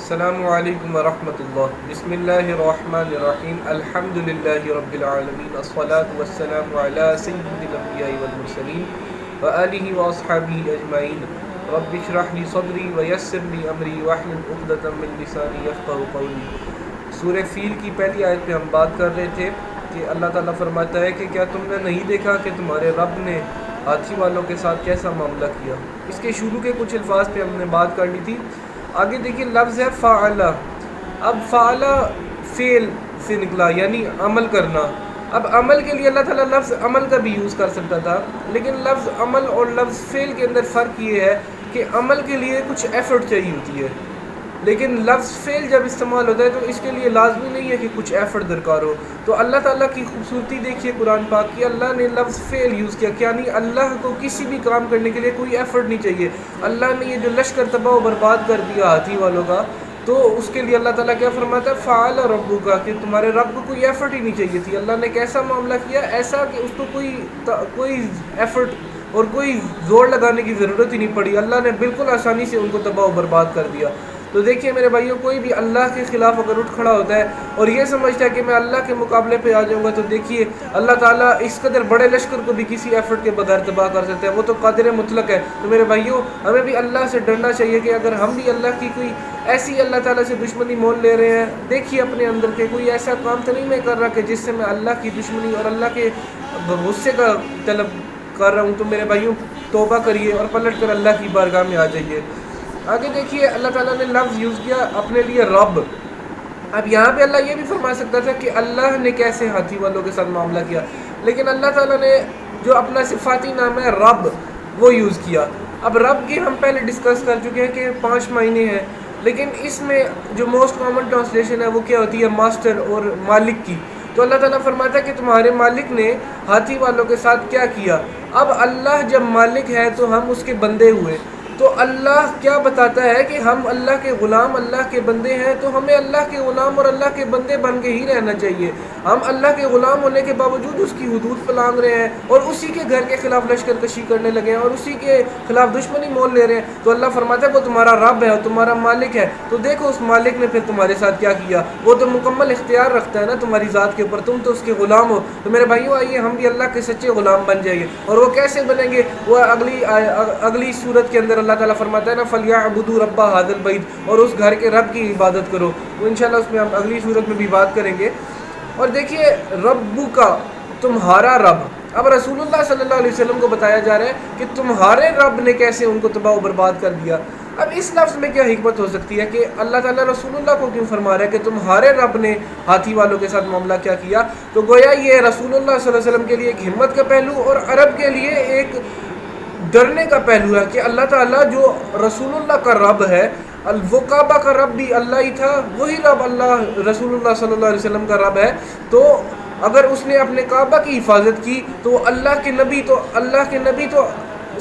السلام علیکم ورحمۃ اللہ، بسم اللہ الرحمن الرحیم، الحمد للہ رب العالمین، الصلاۃ والسلام علی سید الانبیاء والمرسلین وآلہ واصحابہ اجمعین، رب اشرح لی صدری ویسر لی امری واحلل عقدۃ من لسانی یفقہوا قولی۔ سورہ فیل کی پہلی آیت پہ ہم بات کر رہے تھے کہ اللہ تعالیٰ فرماتا ہے کہ کیا تم نے نہیں دیکھا کہ تمہارے رب نے ہاتھی والوں کے ساتھ کیسا معاملہ کیا۔ اس کے شروع کے کچھ الفاظ پہ ہم نے بات کر لی تھی۔ آگے دیکھیے لفظ ہے فعلا۔ اب فعلا فعل سے نکلا یعنی عمل کرنا۔ اب عمل کے لیے اللہ تعالیٰ لفظ عمل کا بھی یوز کر سکتا تھا، لیکن لفظ عمل اور لفظ فعل کے اندر فرق یہ ہے کہ عمل کے لیے کچھ ایفرٹ چاہیے ہوتی ہے، لیکن لفظ فعل جب استعمال ہوتا ہے تو اس کے لیے لازمی نہیں ہے کہ کچھ ایفرٹ درکار ہو۔ تو اللہ تعالیٰ کی خوبصورتی دیکھیے قرآن پاک کی، اللہ نے لفظ فعل یوز کیا، یعنی اللہ کو کسی بھی کام کرنے کے لیے کوئی ایفرٹ نہیں چاہیے۔ اللہ نے یہ جو لشکر تباہ و برباد کر دیا ہاتھی والوں کا، تو اس کے لیے اللہ تعالیٰ کیا فرماتا ہے فعل ربک کا، کہ تمہارے رب کو کوئی ایفرٹ ہی نہیں چاہیے تھی۔ اللہ نے کیسا معاملہ کیا، ایسا کہ اس کو کوئی ایفرٹ اور کوئی زور لگانے کی ضرورت ہی نہیں پڑی، اللہ نے بالکل آسانی سے ان کو تباہ و برباد کر دیا۔ تو دیکھیے میرے بھائیوں، کوئی بھی اللہ کے خلاف اگر اٹھ کھڑا ہوتا ہے اور یہ سمجھتا ہے کہ میں اللہ کے مقابلے پہ آ جاؤں گا، تو دیکھیے اللہ تعالیٰ اس قدر بڑے لشکر کو بھی کسی ایفرٹ کے بغیر تباہ کر سکتا ہے، وہ تو قادر مطلق ہے۔ تو میرے بھائیوں، ہمیں بھی اللہ سے ڈرنا چاہیے کہ اگر ہم بھی اللہ کی کوئی ایسی اللہ تعالیٰ سے دشمنی مول لے رہے ہیں، دیکھیے اپنے اندر کے کوئی ایسا کام تو نہیں میں کر رہا کہ جس سے میں اللہ کی دشمنی اور اللہ کے غصے کا طلب کر رہا ہوں۔ تو میرے بھائیوں توبہ کریے اور پلٹ کر اللہ کی بارگاہ میں آ جائیے۔ آگے دیکھیے اللہ تعالیٰ نے لفظ یوز کیا اپنے لیے رب۔ اب یہاں پہ اللہ یہ بھی فرما سکتا تھا کہ اللہ نے کیسے ہاتھی والوں کے ساتھ معاملہ کیا، لیکن اللہ تعالیٰ نے جو اپنا صفاتی نام ہے رب وہ یوز کیا۔ اب رب کی ہم پہلے ڈسکس کر چکے ہیں کہ 5 معنی ہیں، لیکن اس میں جو موسٹ کامن ٹرانسلیشن ہے وہ کیا ہوتی ہے ماسٹر اور مالک کی۔ تو اللہ تعالیٰ فرماتا ہے کہ تمہارے مالک نے ہاتھی والوں کے ساتھ کیا کیا۔ اب اللہ جب مالک ہے تو ہم اس کے بندے ہوئے، تو اللہ کیا بتاتا ہے کہ ہم اللہ کے غلام، اللہ کے بندے ہیں، تو ہمیں اللہ کے غلام اور اللہ کے بندے بن کے ہی رہنا چاہیے۔ ہم اللہ کے غلام ہونے کے باوجود اس کی حدود پلانگ رہے ہیں اور اسی کے گھر کے خلاف لشکر کشی کرنے لگے ہیں اور اسی کے خلاف دشمنی مول لے رہے ہیں، تو اللہ فرماتا ہے وہ تمہارا رب ہے اور تمہارا مالک ہے۔ تو دیکھو اس مالک نے پھر تمہارے ساتھ کیا کیا، وہ تو مکمل اختیار رکھتا ہے نا تمہاری ذات کے اوپر، تم تو اس کے غلام ہو۔ تو میرے بھائیوں آئیے ہم بھی اللہ کے سچے غلام بن جائیں گے، اور وہ کیسے بنیں گے، وہ اگلی صورت کے اندر اللہ تعالیٰ فرماتا ہے نا فَلْيَعْبُدُوا رَبَّ هَذَا الْبَيْتِ، اور اس گھر کے رب کی عبادت کرو۔ تو انشاءاللہ اس میں ہم اگلی صورت میں بھی بات کریں گے۔ اور دیکھیے ربو کا، تمہارا رب، اب رسول اللہ صلی اللہ علیہ وسلم کو بتایا جا رہا ہے کہ تمہارے رب نے کیسے ان کو تباہ و برباد کر دیا۔ اب اس لفظ میں کیا حکمت ہو سکتی ہے کہ اللہ تعالیٰ رسول اللہ کو کیوں فرما رہا ہے کہ تمہارے رب نے ہاتھی والوں کے ساتھ معاملہ کیا کیا؟ تو گویا یہ رسول اللہ صلی اللہ علیہ وسلم کے لیے ایک ہمت کا پہلو اور عرب کے لیے ایک ڈرنے کا پہلو ہے کہ اللہ تعالیٰ جو رسول اللہ کا رب ہے، وہ کعبہ کا رب بھی اللہ ہی تھا، وہی رب اللہ رسول اللہ صلی اللہ علیہ وسلم کا رب ہے۔ تو اگر اس نے اپنے کعبہ کی حفاظت کی تو اللہ کے نبی تو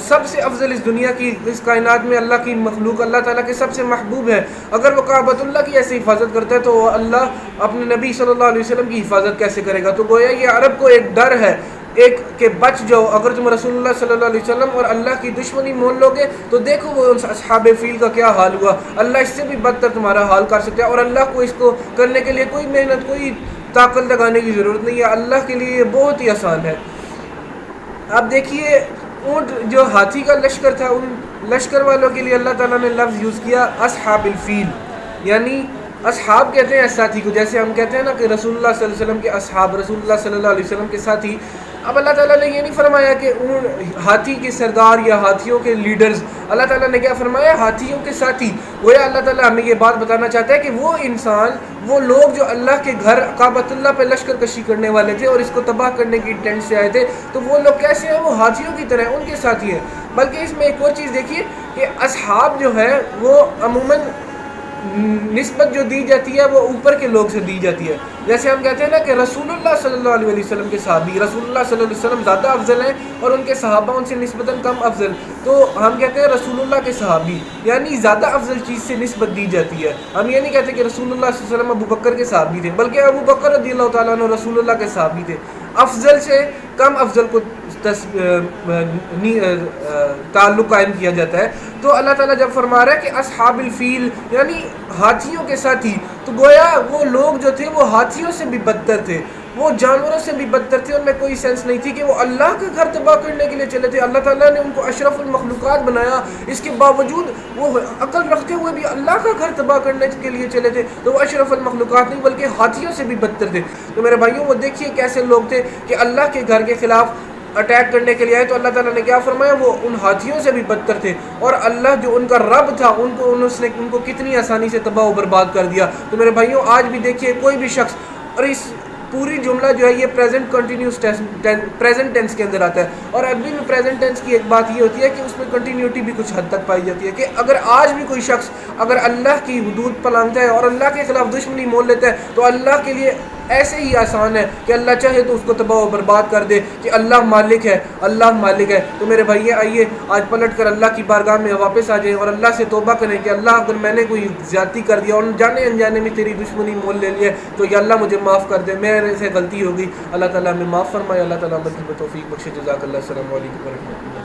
سب سے افضل اس دنیا کی، اس کائنات میں اللہ کی مخلوق اللہ تعالیٰ کے سب سے محبوب ہے۔ اگر وہ کعبۃ اللہ کی ایسی حفاظت کرتا ہے تو اللہ اپنے نبی صلی اللہ علیہ وسلم کی حفاظت کیسے کرے گا؟ تو گویا یہ عرب کو ایک ڈر ہے، ایک کہ بچ جاؤ، اگر تم رسول اللہ صلی اللہ علیہ وسلم اور اللہ کی دشمنی مول لو گے تو دیکھو وہ اصحاب فیل کا کیا حال ہوا، اللہ اس سے بھی بدتر تمہارا حال کر سکتا ہے، اور اللہ کو اس کو کرنے کے لیے کوئی محنت، کوئی طاقت لگانے کی ضرورت نہیں ہے، اللہ کے لیے یہ بہت ہی آسان ہے۔ اب دیکھیے اونٹ جو ہاتھی کا لشکر تھا، ان لشکر والوں کے لیے اللہ تعالیٰ نے لفظ یوز کیا اصحاب الفیل، یعنی اصحاب کہتے ہیں ساتھی کو، جیسے ہم کہتے ہیں نا کہ رسول اللہ صلی اللہ علیہ وسلم کے اصحاب، رسول اللہ صلی اللہ علیہ وسلم کے ساتھی۔ اب اللہ تعالیٰ نے یہ نہیں فرمایا کہ ہاتھی کے سردار یا ہاتھیوں کے لیڈرز، اللہ تعالیٰ نے کیا فرمایا ہاتھیوں کے ساتھی۔ گویا اللہ تعالیٰ ہمیں یہ بات بتانا چاہتا ہے کہ وہ انسان، وہ لوگ جو اللہ کے گھر کعبۃ اللہ پہ لشکر کشی کرنے والے تھے اور اس کو تباہ کرنے کی انٹینٹ سے آئے تھے، تو وہ لوگ کیسے ہیں؟ وہ ہاتھیوں کی طرح ان کے ساتھی ہیں۔ بلکہ اس میں ایک اور چیز دیکھیے کہ اصحاب جو ہے وہ عموماً نسبت جو دی جاتی ہے وہ اوپر کے لوگ سے دی جاتی ہے۔ جیسے ہم کہتے ہیں نا کہ رسول اللہ صلی اللہ علیہ وسلم کے صحابی، رسول اللہ صلی اللہ علیہ وسلم زیادہ افضل ہیں اور ان کے صحابہ ان سے نسبتاً کم افضل، تو ہم کہتے ہیں رسول اللہ کے صحابی، یعنی زیادہ افضل چیز سے نسبت دی جاتی ہے۔ ہم یہ نہیں کہتے کہ رسول اللہ صلی اللہ علیہ وسلم ابو بکر کے صحابی تھے، بلکہ ابو بکر رضی اللہ تعالیٰ عنہ رسول اللہ کے صحابی تھے۔ افضل سے کم افضل کو تعلق قائم کیا جاتا ہے. تو اللہ تعالیٰ جب فرما رہا ہے کہ اصحاب الفیل یعنی ہاتھیوں کے ساتھی، تو گویا وہ لوگ جو تھے وہ ہاتھیوں سے بھی بدتر تھے، وہ جانوروں سے بھی بدتر تھے. ان میں کوئی سینس نہیں تھی کہ وہ اللہ کا گھر تباہ کرنے کے لیے چلے تھے. اللہ تعالیٰ نے ان کو اشرف المخلوقات بنایا، اس کے باوجود وہ عقل رکھتے ہوئے بھی اللہ کا گھر تباہ کرنے کے لیے چلے تھے. تو وہ اشرف المخلوقات نہیں بلکہ ہاتھیوں سے بھی بدتر تھے. تو میرے بھائیوں وہ دیکھیے کیسے لوگ تھے کہ اللہ کے گھر کے خلاف اٹیک کرنے کے لیے آئے. تو اللہ تعالیٰ نے کیا فرمایا، وہ ان ہاتھیوں سے بھی بدتر تھے. اور اللہ جو ان کا رب تھا ان کو کتنی آسانی سے تباہ و برباد کر دیا. تو میرے بھائیوں آج بھی دیکھیے کوئی بھی شخص، اور اس پوری جملہ جو ہے یہ پریزنٹ کنٹینیوس پریزنٹ ٹینس کے اندر آتا ہے. اور عربی میں پریزنٹ ٹینس کی ایک بات یہ ہوتی ہے کہ اس میں کنٹینیوٹی بھی کچھ حد تک پائی جاتی ہے، کہ اگر آج بھی کوئی شخص اگر اللہ کی حدود پلانگتا ہے اور اللہ کے خلاف دشمنی مول لیتا ہے تو اللہ کے لیے ایسے ہی آسان ہے کہ اللہ چاہے تو اس کو تباہ و برباد کر دے، کہ اللہ مالک ہے، اللہ مالک ہے. تو میرے بھائی آئیے آج پلٹ کر اللہ کی بارگاہ میں واپس آ جائیں اور اللہ سے توبہ کریں کہ اللہ اگر میں نے کوئی زیادتی کر دیا اور جانے انجانے میں تیری دشمنی مول لے لی ہے تو یا اللہ مجھے معاف کر دے، میرے سے غلطی ہو گئی. اللہ تعالیٰ ہمیں معاف فرمائے، اللہ تعالیٰ ہمیں توفیق بخشے. جزاک اللہ. السلام علیکم ورحمۃ اللہ.